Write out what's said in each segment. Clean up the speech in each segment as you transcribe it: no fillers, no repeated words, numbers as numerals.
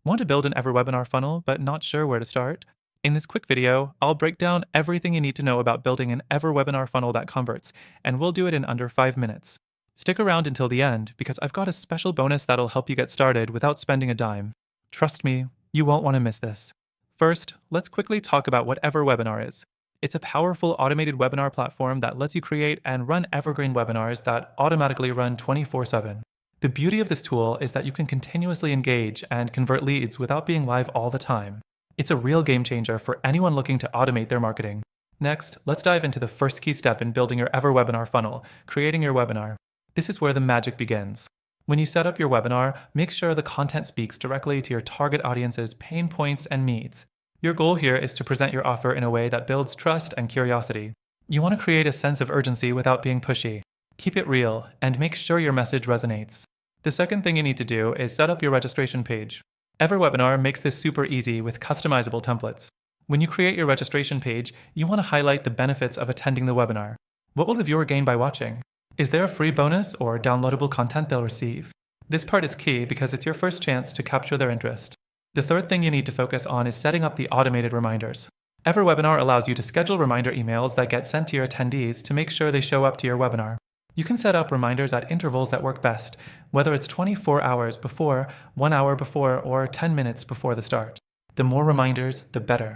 Want to build an EverWebinar funnel but not sure where to start? In this quick video, I'll break down everything you need to know about building an EverWebinar funnel that converts, and we'll do it in under 5 minutes. Stick around until the end because I've got a special bonus that'll help you get started without spending a dime. Trust me, you won't want to miss this. First, let's quickly talk about what EverWebinar is. It's a powerful automated webinar platform that lets you create and run evergreen webinars that automatically run 24/7. The beauty of this tool is that you can continuously engage and convert leads without being live all the time. It's a real game changer for anyone looking to automate their marketing. Next, let's dive into the first key step in building your EverWebinar funnel, creating your webinar. This is where the magic begins. When you set up your webinar, make sure the content speaks directly to your target audience's pain points and needs. Your goal here is to present your offer in a way that builds trust and curiosity. You want to create a sense of urgency without being pushy. Keep it real and make sure your message resonates. The second thing you need to do is set up your registration page. EverWebinar makes this super easy with customizable templates. When you create your registration page, you want to highlight the benefits of attending the webinar. What will the viewer gain by watching? Is there a free bonus or downloadable content they'll receive? This part is key because it's your first chance to capture their interest. The third thing you need to focus on is setting up the automated reminders. EverWebinar allows you to schedule reminder emails that get sent to your attendees to make sure they show up to your webinar. You can set up reminders at intervals that work best, whether it's 24 hours before, 1 hour before, or 10 minutes before the start. The more reminders, the better.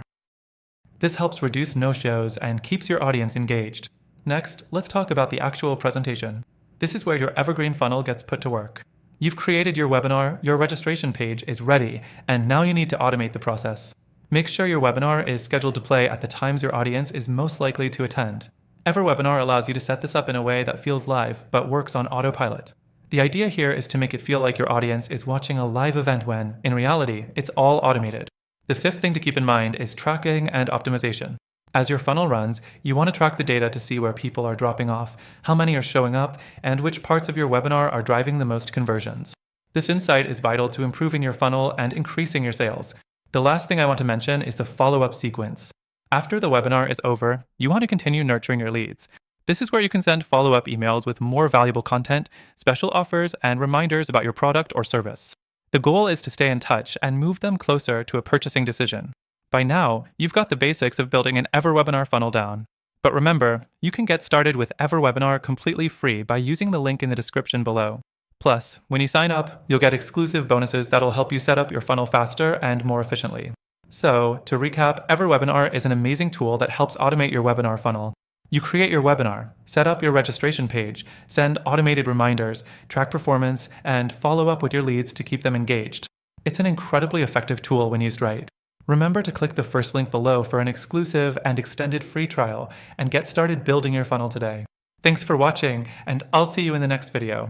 This helps reduce no-shows and keeps your audience engaged. Next, let's talk about the actual presentation. This is where your evergreen funnel gets put to work. You've created your webinar, your registration page is ready, and now you need to automate the process. Make sure your webinar is scheduled to play at the times your audience is most likely to attend. EverWebinar allows you to set this up in a way that feels live, but works on autopilot. The idea here is to make it feel like your audience is watching a live event when, in reality, it's all automated. The fifth thing to keep in mind is tracking and optimization. As your funnel runs, you want to track the data to see where people are dropping off, how many are showing up, and which parts of your webinar are driving the most conversions. This insight is vital to improving your funnel and increasing your sales. The last thing I want to mention is the follow-up sequence. After the webinar is over, you want to continue nurturing your leads. This is where you can send follow-up emails with more valuable content, special offers, and reminders about your product or service. The goal is to stay in touch and move them closer to a purchasing decision. By now, you've got the basics of building an EverWebinar funnel down. But remember, you can get started with EverWebinar completely free by using the link in the description below. Plus, when you sign up, you'll get exclusive bonuses that'll help you set up your funnel faster and more efficiently. So, to recap, EverWebinar is an amazing tool that helps automate your webinar funnel. You create your webinar, set up your registration page, send automated reminders, track performance, and follow up with your leads to keep them engaged. It's an incredibly effective tool when used right. Remember to click the first link below for an exclusive and extended free trial and get started building your funnel today. Thanks for watching, and I'll see you in the next video.